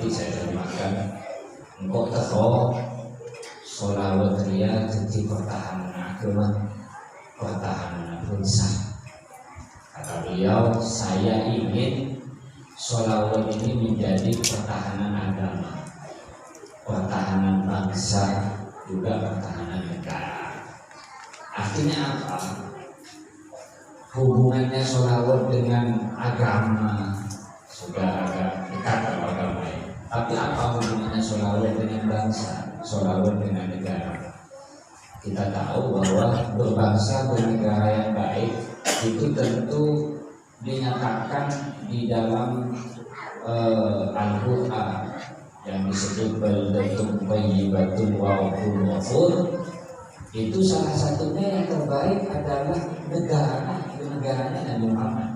nanti saya terjemahkan. Engkau teko sholawat ria jadi pertahanan agama, pertahanan bangsa. Kata beliau, saya ingin sholawat ini menjadi pertahanan agama, pertahanan bangsa, juga pertahanan negara. Artinya apa? Hubungannya sholawat dengan agama sudah agak dekat kalau agama ini. Tapi apa hubungannya sholawat dengan bangsa, sholawat dengan negara? Kita tahu bahwa berbangsa bernegara yang baik itu tentu dinyatakan di dalam Al-Quran yang disebut baldatun thayyibatun wa rabbun ghafur. Itu salah satunya yang terbaik adalah negaranya Nabi Muhammad.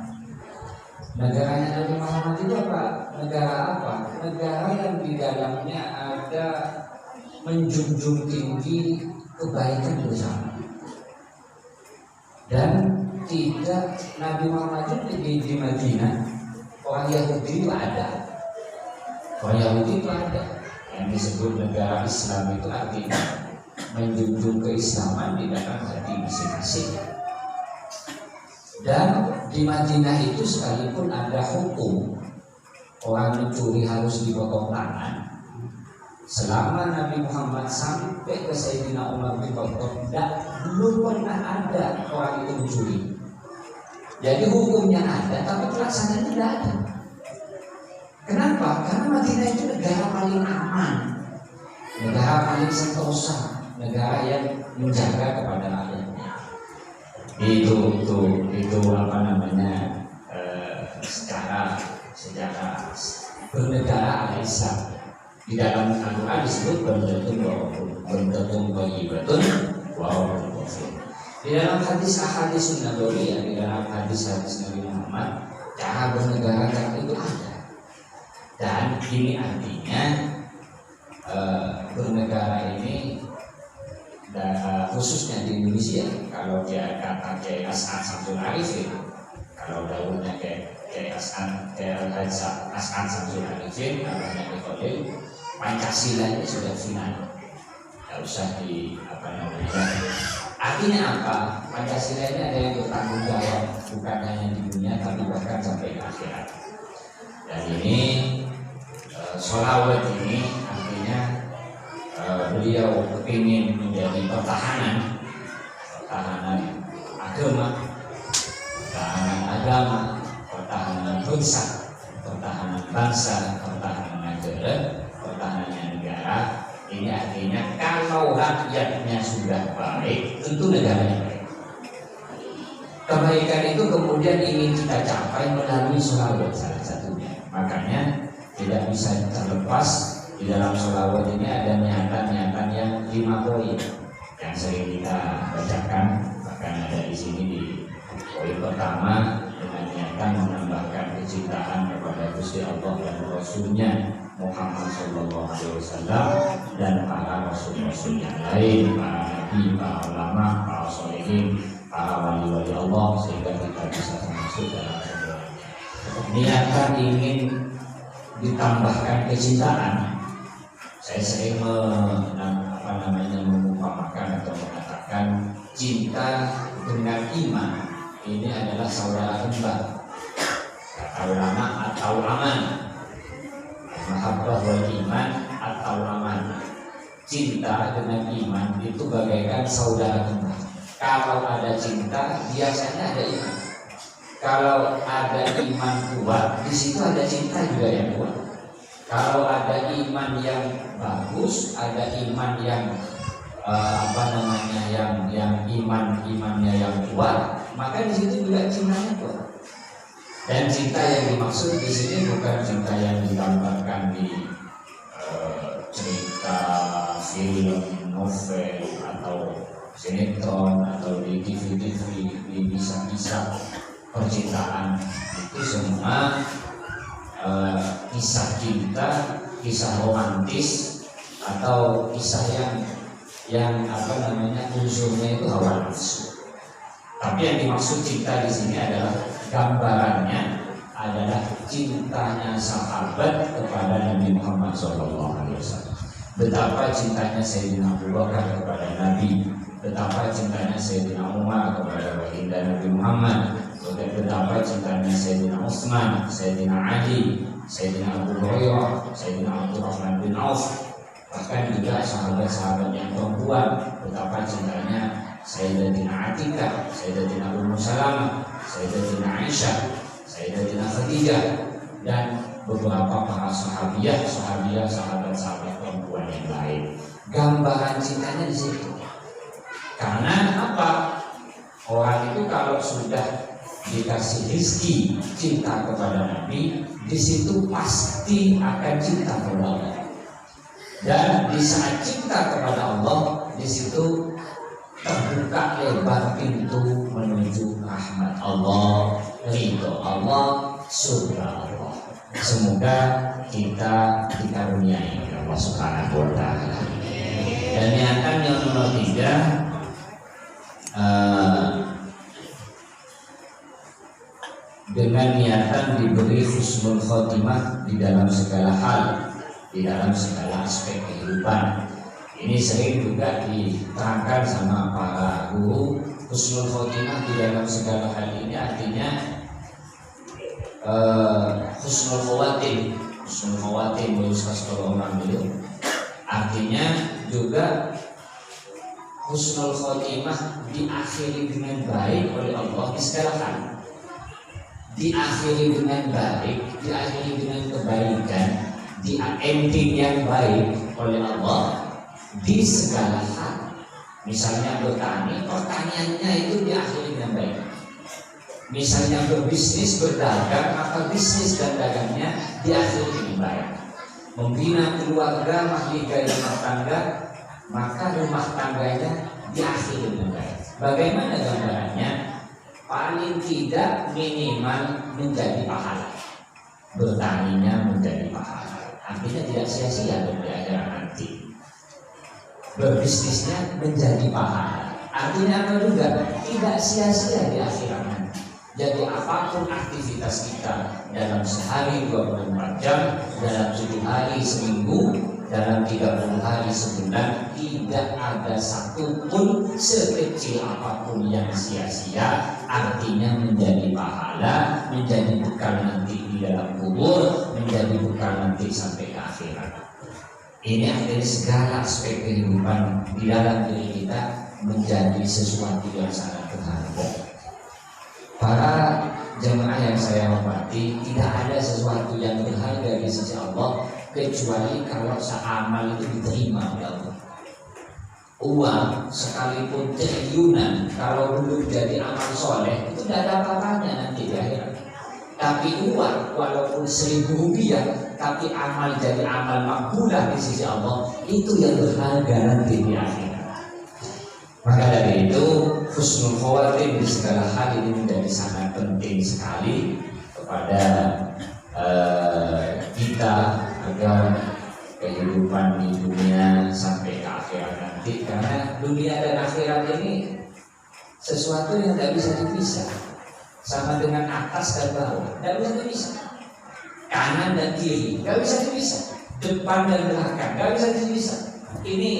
Negaranya Nabi Muhammad itu apa? Negara apa? Negara yang di dalamnya ada menjunjung tinggi kebaikan bersama. Dan tidak, Nabi Muhammad itu di Madinah, orang Yahudi itu ada. Orang Yahudi itu ada. Yang disebut negara Islam itu artinya menjunjung keislaman di dalam hati masing-masing. Dan di Madinah itu sekalipun ada hukum orang mencuri harus dipotong tangan, selama Nabi Muhammad sampai ke Sayyidina Umar bin Khattab belum pernah ada orang itu mencuri. Jadi hukumnya ada, tapi pelaksanaannya tidak ada. Kenapa? Karena Madinah itu negara paling aman, negara paling sentosa, negara yang menjaga kepada rakyatnya. Itu apa namanya, secara bernegara Islam. Di dalam Al-Quran disebut baldatun thayyibatun wa rabbun ghafur. Di dalam hadis Nabawi, di dalam hadis Nabi Muhammad, cara bernegara itu ada. Dan ini artinya bernegara ini, khususnya di Indonesia, kalau dia kata Kiai As'ad Syamsul Arifin, kalau daunnya Kiai As'ad Syamsul Arifin, namanya Nikodem, Pancasila ini sudah final, tidak usah di apa namanya. Artinya apa? Pancasila ini ada yang bertanggung jawab, bukan hanya di dunia tapi bahkan sampai ke akhirat. Dan ini sholawat ini artinya beliau ingin menjadi pertahanan agama, pertahanan bangsa, pertahanan negara, pertahanan negara. Ini artinya kalau rakyatnya sudah baik, tentu negaranya baik. Kebaikan itu kemudian ingin kita capai melalui sholawat salah satunya. Makanya tidak bisa terlepas di dalam sholawat ini ada niatan-niatan yang 5 poin yang sering kita bacakan. Bahkan ada di sini di poin pertama dengan niatan menambahkan kecintaan kepada Gusti Allah dan Rasulnya Muhammad Sallallahu Alaihi Wasallam dan para rasul-rasul yang lain, para nabi, para ulama, para sholihin, para wali-wali Allah, sehingga kita bisa masuk dalam sebuah niatan ingin ditambahkan kecintaan. Saya sering mengumpamakan atau mengatakan cinta dengan iman ini adalah saudara kembar, kata ulama atau aman. Mahabbah wal iman atau aman. Cinta dengan iman itu bagaikan saudara kembar. Kalau ada cinta, biasanya ada iman. Kalau ada iman kuat, di situ ada cinta juga yang kuat. Kalau ada iman yang bagus, ada iman yang imannya yang kuat, maka di situ juga cintanya kuat. Dan cinta yang dimaksud di sini bukan cinta yang digambarkan di cerita, film, novel atau sinetron atau di TV, di bisa percintaan. Itu semua kisah cinta, kisah romantis atau kisah yang unsurnya itu hawa nafsu. Tapi yang dimaksud cinta di sini adalah gambarannya adalah cintanya sahabat kepada Nabi Muhammad SAW. Betapa cintanya Sayyidina Abu Bakar kepada Nabi, betapa cintanya Sayyidina Umar kepada baginda Nabi Muhammad, betapa cintanya Sayyidina Utsman, Sayyidina Ali, Sayyidina Abu Hurairah, Sayyidina Abdurrahman bin Auf, bahkan juga sahabat-sahabat yang perempuan, betapa cintanya Sayyidatina Atikah, Sayyidatina Ummu Salamah, Sayyidatina Aisyah, Sayyidatina Khadijah, dan beberapa para sahabiah, sahabat-sahabat perempuan yang lain. Gambaran cintanya di situ. Karena apa? Orang itu kalau sudah dikasih rezeki cinta kepada Nabi, di situ pasti akan cinta kepada Allah. Dan di saat cinta kepada Allah, di situ terbuka lebar pintu menuju rahmat Allah, ridho Allah, surga Allah. Semoga kita dikaruniai oleh Allah Subhanahu wa Ta'ala. Dan niatan yang nomor 3, dengan niatan diberi husnul khotimah di dalam segala hal, di dalam segala aspek kehidupan. Ini sering juga diterangkan sama para guru. Husnul khotimah di dalam segala hal ini artinya husnul khawatim. Husnul khawatim kalau orang dulu artinya juga husnul khotimah diakhiri dengan baik oleh Allah di segala hal. Diakhiri dengan baik, diakhiri dengan kebaikan, di ending yang baik oleh Allah di segala hal. Misalnya bertani, pertaniannya itu diakhiri dengan baik. Misalnya berbisnis, berdagang, maka bisnis dan dagangnya diakhiri dengan baik. Membina keluarga, mahligai rumah tangga, maka rumah tangganya diakhiri dengan baik. Bagaimana gambarannya? Paling tidak minimal menjadi pahala. Bertaninya menjadi pahala, artinya tidak sia-sia di akhirat nanti. Berbisnisnya menjadi pahala, artinya apa juga? Tidak sia-sia di akhirat nanti. Jadi apapun aktivitas kita dalam sehari 24 jam, dalam 7 hari seminggu, dalam 30 hari sebulan, tidak ada satupun sekecil apapun yang sia-sia, artinya menjadi pahala, menjadi bekal nanti di dalam kubur, menjadi bekal nanti sampai ke akhirat. Ini akhirnya segala aspek kehidupan di dalam diri kita menjadi sesuatu yang sangat berharga. Para jemaah yang saya hormati, tidak ada sesuatu yang berharga di sisi Allah kecuali kalau seamal itu diterima oleh Allah. Uang sekalipun triliunan, kalau belum jadi amal soleh itu tidak ada apa-apanya nanti di akhirat. Tapi uang walaupun 1.000 rupiah, tapi amal jadi amal makbulah di sisi Allah, itu yang berharga nanti di akhirat. Maka dari itu husnul khawatim di segala hal ini menjadi sangat penting sekali kepada kita agar kehidupan di dunia sampai ke akhirat nanti, karena dunia dan akhirat ini sesuatu yang tidak bisa dipisah, sama dengan atas dan bawah, tidak bisa dipisah, kanan dan kiri tidak bisa dipisah, depan dan belakang tidak bisa dipisah. Ini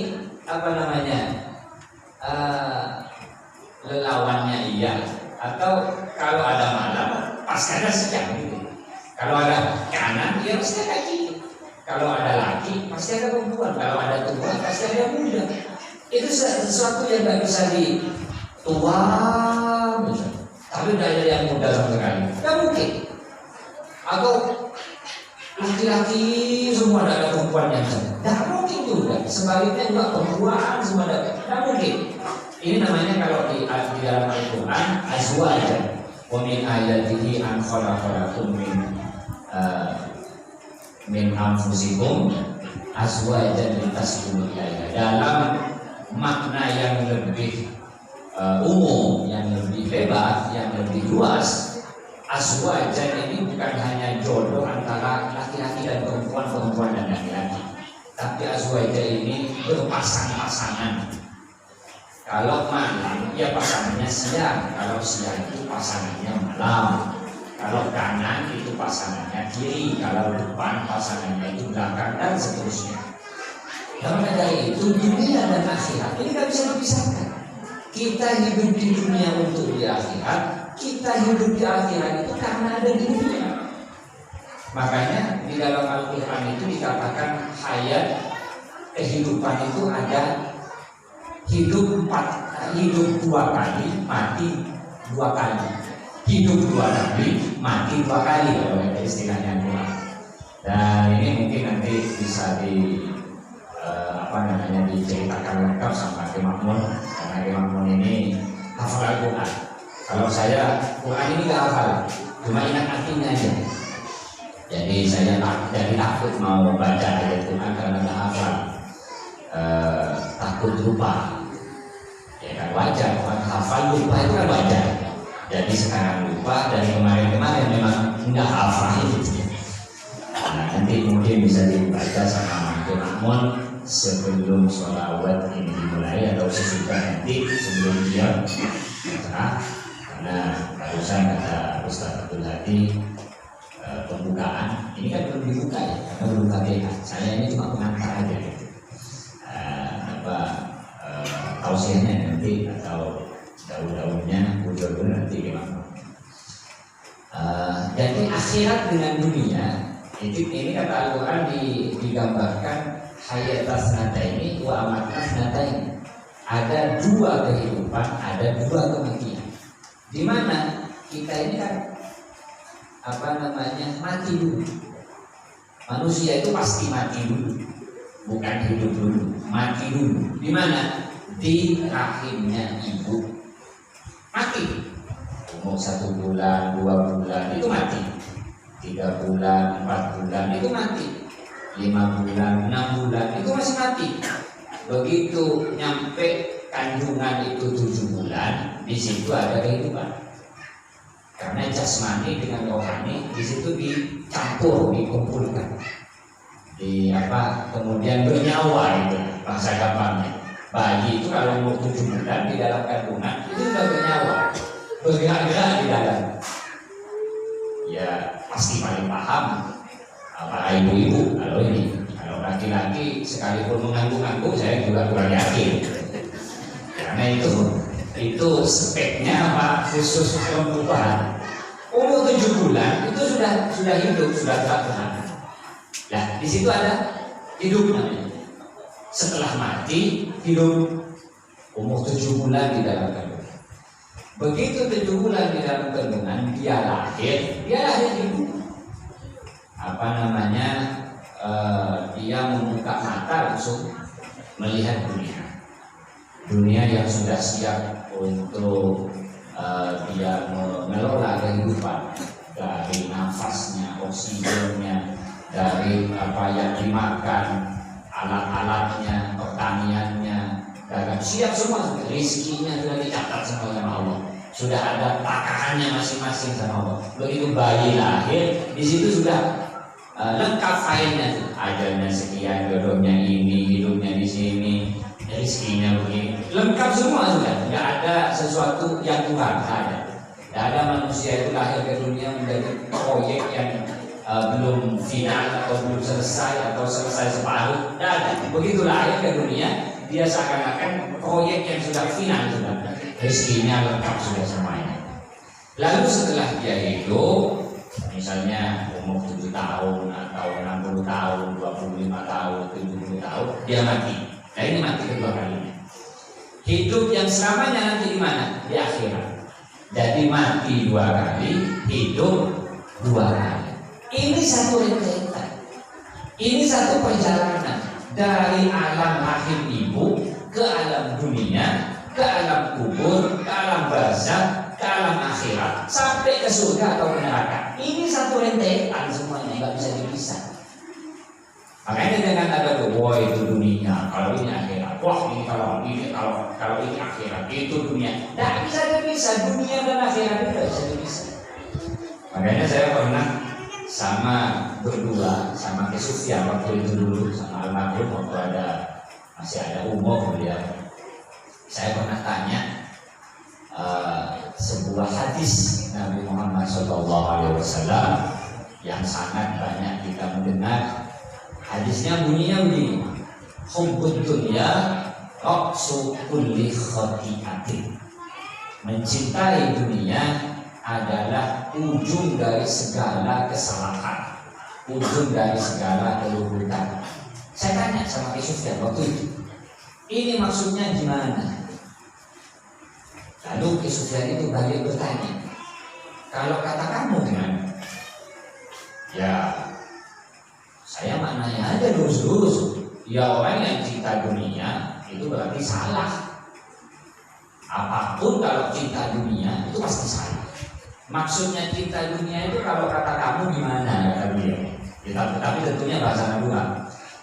apa namanya, lelawannya iya, atau kalau ada malam pasti ada siang gitu. Kalau ada kanan ya pasti ada kiri. Kalau ada laki pasti ada perempuan. Kalau ada tua pasti ada muda. Itu sesuatu yang tidak bisa tua misalnya, tapi tidak ada yang muda sama sekali, tidak mungkin. Atau laki-laki semua ada perempuan yang sama, tidak mungkin juga. Sebaliknya juga perempuan semua ada, tidak mungkin. Ini namanya kalau di dalam Al-Quran azwajan, wa min ayatihi an khalaqalakum min anfusikum azwajan litaskunu ilaiha. Dalam makna yang lebih umum, yang lebih lebar, yang lebih luas, azwajan ini bukan hanya jodoh antara laki-laki dan perempuan, perempuan dan laki-laki, tapi azwajan ini berpasang-pasangan. Kalau malam ya pasangannya siang, kalau siang itu pasangannya malam. Kalau kanan itu pasangannya, kiri kalau depan pasangannya itu belakang, dan seterusnya. Karena dari itu dunia dan akhirat ini tidak bisa dipisahkan. Kita hidup di dunia untuk di akhirat, kita hidup di akhirat itu karena ada di dunia. Makanya di dalam Al-Quran itu dikatakan hayat kehidupan itu ada hidup dua kali, mati dua kali. Hidup dua kali, mati dua kali kalau ada istilahnya Quran. Dan ini mungkin nanti bisa diceritakan lengkap sama Ki Makmun, karena Ki Makmun ini hafal Al-Quran. Kalau saya Quran ini nggak hafal, cuma ingat artinya aja. Jadi saya takut mau baca ayat Quran karena nggak hafal, takut lupa. Ya kan wajar, orang hafal lupa itu kan wajar. Jadi sekarang lupa, dari kemarin-kemarin memang nggak hafal gitu. Nah, nanti mungkin bisa dibaca sama Ki Makmun sebelum sholawat ini dimulai atau sesudah nanti sebelum dia karena barusan kata Ustaz Abdul Hadi pembukaan ini kan belum dibuka ya, karena belum KPK. Saya ini cuma pengantar aja gitu. Tausiahnya nanti atau daun-daunnya ujung nanti gimana. Jadi akhirat dengan dunia ini kata Al-Quran digambarkan hayatas nata ini wa amatas nata ini. Ada dua kehidupan, ada dua kematian. Di mana kita ini kan mati dulu. Manusia itu pasti mati dulu, bukan hidup dulu, mati dulu. Di mana? Di rahimnya ibu mati. Umur 1 bulan, 2 bulan itu mati. 3 bulan, 4 bulan itu mati. 5 bulan, 6 bulan itu masih mati. Begitu nyampe kandungan itu 7 bulan, di situ ada kehidupan. Karena jasmani dengan rohani di situ dicampur, dikumpulkan. Kemudian bernyawa itu bahasa gampangnya. Bayi itu kalau umur 7 bulan di dalam kandungan itu sudah bernyawa, bergerak-gerak di dalam. Ya pasti paling paham apa ibu-ibu kalau ini. Kalau laki-laki sekalipun mengangguk-angguk saya juga kurang yakin. Karena itu speknya khusus perempuan. Umur 7 bulan itu sudah hidup, sudah gerak-gerak. Nah di situ ada hidup namanya. Setelah mati hidup. Umur 7 bulan di dalam kandungan. Begitu 7 bulan di dalam kandungan dia lahir hidup. Dia membuka mata langsung melihat dunia yang sudah siap untuk dia mengelola kehidupan, dari nafasnya, oksigennya, dari apa yang dimakan, alat-alatnya, pertaniannya, dagang siap semua. Rizkinya sudah dicatat sama Allah, sudah ada takarannya masing-masing sama Allah. Begitu bayi lahir, di situ sudah lengkap filenya tuh. Ajalnya sekian, jodohnya ini, hidupnya di sini, rizkinya begini, lengkap semua sudah. Tidak ada sesuatu yang kurang, ada. Tidak ada manusia itu lahir ke dunia menjadi proyek yang belum final atau belum selesai atau selesai separuh. Tidak ada. Begitu lahir ke dunia, dia seakan-akan proyek yang sudah final sudah. Rizkinya lengkap sudah semuanya. Lalu setelah dia hidup, misalnya umur 7 tahun atau 60 tahun, 25 tahun, 70 tahun, dia mati. Nah ini mati kedua kalinya. Hidup yang selamanya nanti di mana? Di akhirat. Jadi mati 2 kali, hidup 2 kali. Ini satu rentetan. Ini satu perjalanan dari alam rahim ibu ke alam dunia, ke alam kubur, ke alam barzakh, ke alam akhirat, sampai ke surga atau ke neraka. Ini satu rentetan semuanya, nggak bisa dipisah. Makanya jangan ada tuh, wah itu dunia, kalau ini akhirat, wah ini kalau ini akhirat, itu dunia. Nggak bisa dipisah, dunia dan akhirat itu nggak bisa dipisah. Makanya saya pernah berdua sama Ki Sufyan waktu itu dulu, sama almarhum waktu masih ada umur beliau. Saya pernah tanya, sebuah hadis Nabi Muhammad SAW yang sangat banyak kita mendengar. Hadisnya bunyinya begini: hubbud dunya ra'su kulli khati'atin. Mencintai dunia adalah ujung dari segala kesalahan, ujung dari segala keluhuran. Saya tanya sama Ki Sufyan waktu itu, ini maksudnya gimana? Lalu Ki Sufyan itu balik bertanya, kalau kata kamu gimana? Ya, saya maknanya aja lurus-lurus. Ya, orang yang cinta dunia itu berarti salah. Apapun kalau cinta dunia itu pasti salah. Maksudnya cinta dunia itu kalau kata kamu gimana? Kata beliau. Ya, tapi tentunya bahasa Nabi.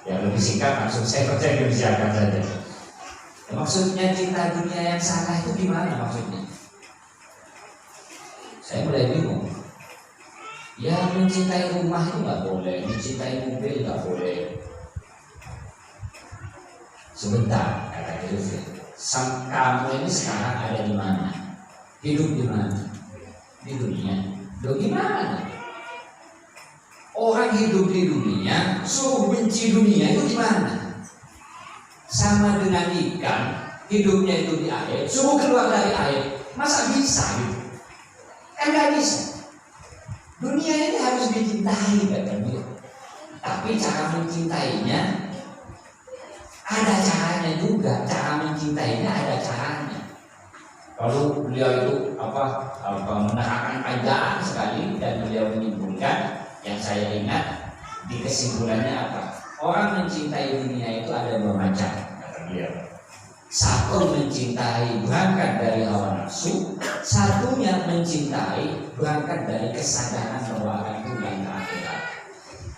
Ya, lebih singkat langsung saya percaya dibicarakan saja. Ya, maksudnya cinta dunia yang salah itu gimana maksudnya? Saya mulai bingung. Ya, mencintai rumah itu nggak boleh, mencintai mobil nggak boleh. Sebentar, kata Yusuf, kamu ini sekarang ada di mana? Hidup di mana? Di dunia. Loh, gimana? Orang hidup di dunia, suruh benci dunia itu gimana? Sama dengan ikan, hidupnya itu di air, suruh keluar dari air. Masa bisa gitu? Kan gak bisa. Dunia ini harus dicintai, kata dia. Tapi cara mencintainya ada caranya juga. Cara mencintainya ada caranya. Kalau beliau itu menerangkan panjang sekali, dan beliau menyebutkan, yang saya ingat di kesimpulannya apa? Orang mencintai dunia itu ada dua macam, kata beliau. Satu mencintai berangkat dari hawa nafsu, satunya mencintai berangkat dari kesadaran bahwa akan pulang ke akhirat.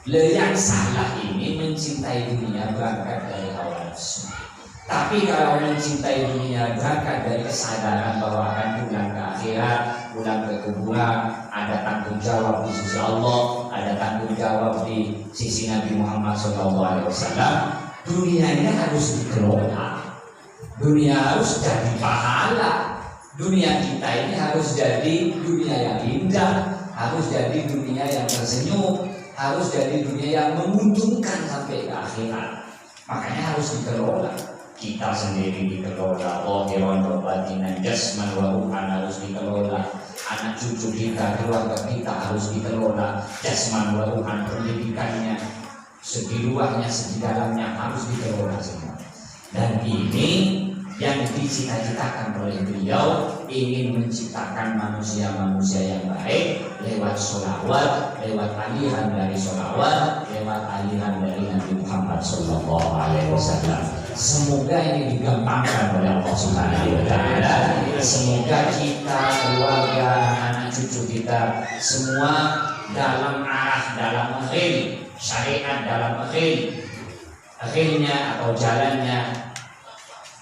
Yang salah ini mencintai dunia berangkat dari hawa nafsu. Tapi kalau mencintai dunia berangkat dari kesadaran bahwa akan pulang ke akhirat, pulang ke kuburan, ada tanggung jawab di sisi Allah, ada tanggung jawab di sisi Nabi Muhammad SAW. Dunia ini harus dikelola. Dunia harus jadi pahala. Dunia kita ini harus jadi dunia yang indah, harus jadi dunia yang tersenyum, harus jadi dunia yang menguntungkan sampai ke akhirat. Makanya harus dikelola. Kita sendiri dikelola, zahiran wa batinan, jasman wa ruhan harus dikelola. Anak cucu kita, keluarga kita harus dikelola, jasman wa ruhan, pendidikannya, segi luarnya, segi dalamnya harus dikelola semua. Dan ini yang dicita-citakan oleh beliau, ingin menciptakan manusia-manusia yang baik lewat sholawat, lewat aliran dari sholawat, lewat aliran dari Nabi Muhammad SAW. Semoga ini digampangkan oleh Allah Subhanahu wa Ta'ala. Semoga kita, keluarga, anak cucu kita semua dalam arah, dalam akhir syariat, dalam akhirnya atau jalannya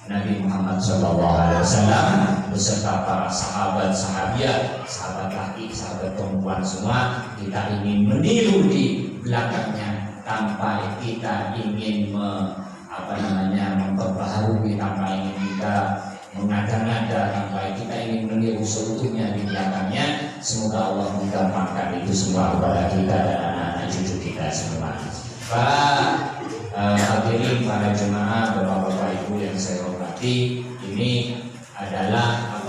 Nabi Muhammad SAW beserta para sahabat, sahabiat, sahabat laki, sahabat perempuan semua. Kita ingin meniru di belakangnya tanpa kita ingin memperbaharui, tanpa ingin kita mengada-ngada, tanpa kita ingin meniru seutuhnya di belakangnya. Semoga Allah menggampangkan itu semua kepada kita dan anak-anak cucu kita semua. Para hadirin, para jemaah, bapak-bapak, ibu yang saya hormati, ini adalah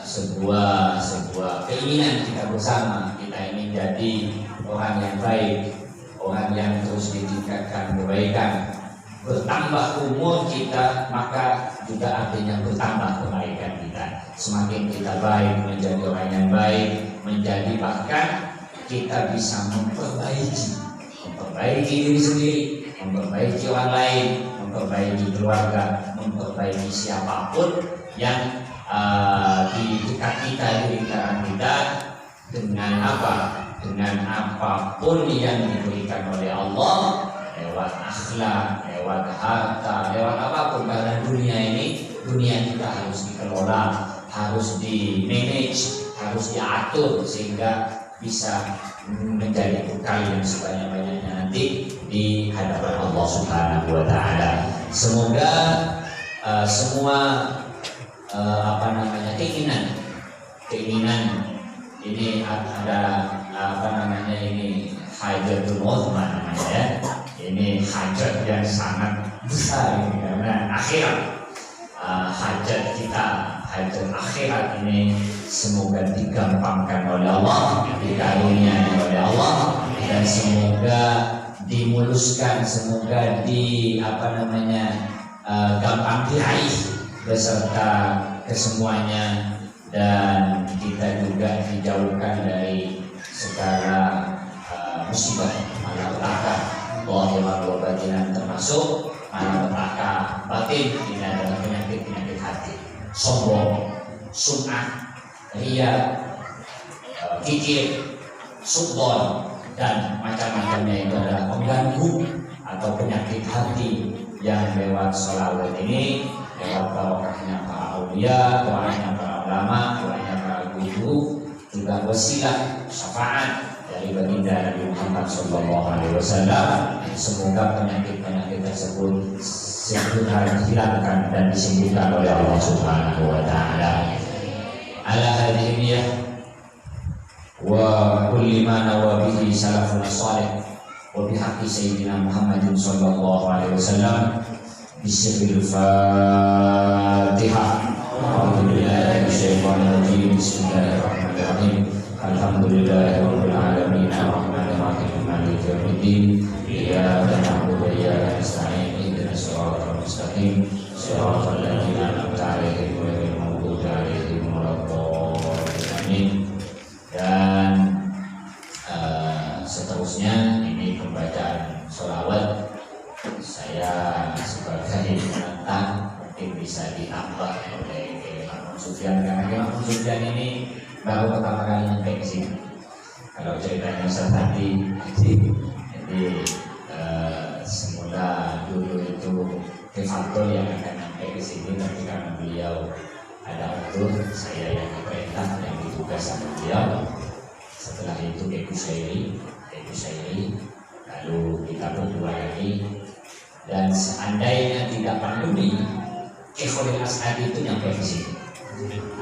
sebuah keinginan kita bersama. Kita ingin jadi orang yang baik, orang yang terus ditingkatkan kebaikan. Bertambah umur kita, maka juga artinya bertambah kebaikan kita. Semakin kita baik, menjadi orang yang baik, menjadi bahkan kita bisa memperbaiki diri sendiri, memperbaiki orang lain, memperbaiki keluarga, memperbaiki siapapun yang di dekat kita, di lingkaran kita, dengan dengan apapun yang diberikan oleh Allah, lewat akhlak, lewat harta, lewat apapun. Karena dunia kita harus dikelola, harus di-manage, harus diatur sehingga bisa menjadi bekal yang sebanyak-banyaknya nanti di hadapan Allah Subhanahu wa Ta'ala. Semoga semua keinginan ini ada ini hajatul uzma namanya ya. Ini hajat yang sangat besar ini karena akhirat. Hajat kita, hajat akhirat ini semoga digampangkan oleh Allah, dikaruniai oleh Allah, dan semoga dimuluskan, semoga gampang diraih beserta kesemuanya, dan kita juga dijauhkan dari segala musibah malapetaka zahir wa batinan, termasuk malapetaka batin. Ini adalah penyakit hati, sombong, sum'ah, riya, kikir, sudzon, dan macam-macamnya itu adalah pengganggu atau penyakit hati yang lewat sholawat ini, lewat barokahnya para aulia, doanya para ulama, doanya para guru, juga wasilah syafaat dari baginda Nabi Muhammad SAW. Semoga penyakit-penyakit tersebut segera dihilangkan dan disembuhkan oleh Allah Subhanahu wa taala. Ala hadhihi niyyah wa kulli ma nawa bihi salafun salih wa bihaqqi sayyidina Muhammadin sallallahu alaihi wasallam bismil Fatihah. A'udzu billahi minasyaitonir rajim. Bismillahirrahmanirrahim. Alhamdulillahirabbil alamin arrahmanir rahim maliki yaumiddin. Iyyaka na'budu wa iyyaka nasta'in ihdinas siratal mustaqim siratal ladzina an'amta 'alaihim ghairil maghdubi 'alaihim waladdallin. Dan seterusnya ini pembacaan sholawat. Saya sebagai penantang mungkin bisa ditambah oleh Imam Sufyan, karena Imam Sufyan ini baru pertama kali nyampe ke sini. Kalau ceritanya tadi, jadi semula dulu itu Kefalto yang akan nyampe ke sini, tapi karena beliau ada utur, saya yang diperintah, yang ditugas sama beliau. Setelah itu Ibu Syairi, lalu kita berdua lagi. Dan seandainya tidak pandemi, Khalil As'adi itu nyampe ke sini.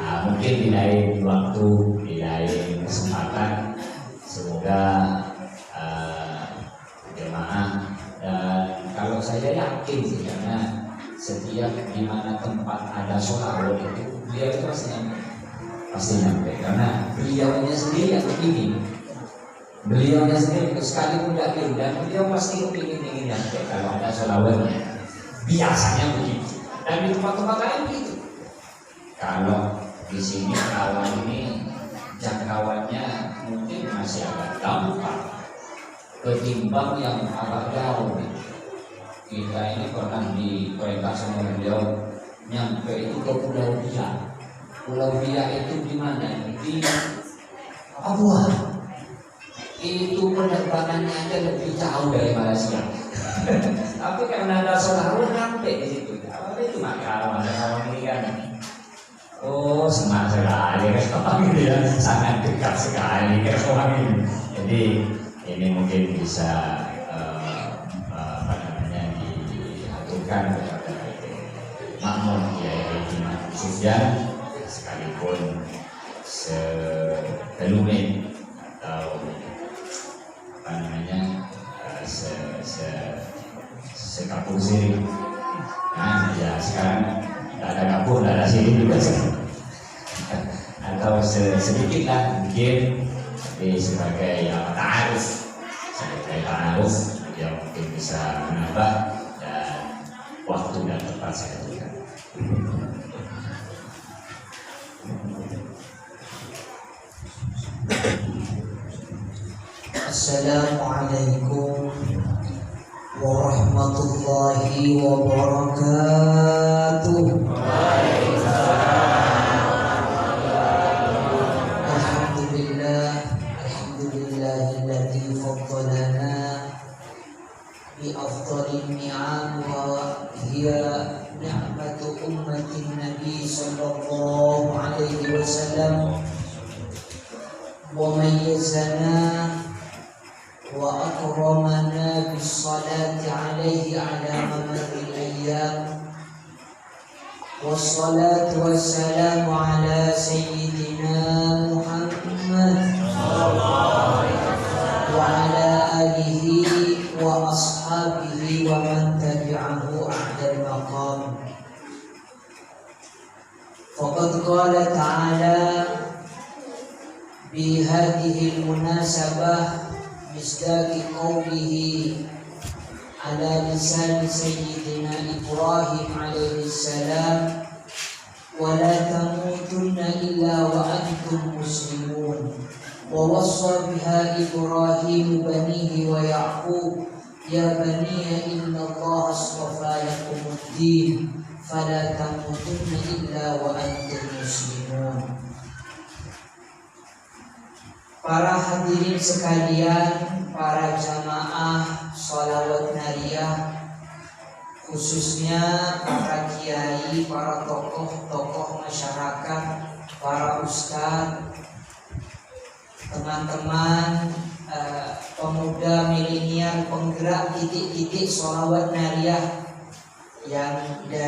Mungkin di lain waktu, di lain kesempatan, semoga jemaah. Dan kalau saya yakin sih, karena setiap di mana tempat ada sholawat itu beliau itu pasti nyampe, karena beliaunya sendiri yang kepingin, beliaunya sendiri sekalipun yakin, dan beliau pasti kepingin nyampe kalau ada sholawatnya. Biasanya begitu, dan di tempat-tempat lain begitu. Kalau di sini kawan ini jangkauannya mungkin masih agak gampang ketimbang yang agak jauh. Kita ini pernah diperintah sama beliau nyampe itu ke Pulau Biak. Pulau Biak itu di mana? Di Papua. Itu penerbangannya aja lebih jauh dari Malaysia. Tapi karena ada sholawat nyampe di situ. Apa itu makam ada kawan ini kan? Oh, semangat sekali kawan ini ya, sangat dekat sekali kawan ini. Jadi ini mungkin bisa diaturkan kepada makmum Kiai Imam Sufyan, sekalipun sekelumit atau sekapur sini. Nah ya sekarang tidak ada kapur, tidak ada sini juga atau sedikit lah mungkin sebagai ta'aruf, yang mungkin bisa menambah, dan waktu dan tempat saya berikan. Assalamualaikum warahmatullahi wabarakatuh. Alhamdulillahilladzi faddalana bi afdhalin ni'am wa hiya ni'matu ummatin nabi sallallahu alaihi wasallam wa mayyazana wa akramana bis salati alaihi ala mamaril ayyam wa والصلاة والسلام على سيدنا محمد وعلى آله وأصحابه ومن تبعه أحد المقام. فقد قال تعالى بهذه المناسبة مصداق قوله على لسان سيدنا إبراهيم عليه السلام ولا تموتن إلا وأنتم مسلمون. ووصى بها إبراهيم بنيه ويعقوب يا بني إن الله اصطفى لكم الدين فلا تموتن إلا وأنتم مسلمون. Para hadirin sekalian, para jamaah sholawat nariyah, khususnya para kiai, para tokoh-tokoh masyarakat, para ustadz, teman-teman pemuda milenial penggerak titik-titik sholawat nariyah yang dari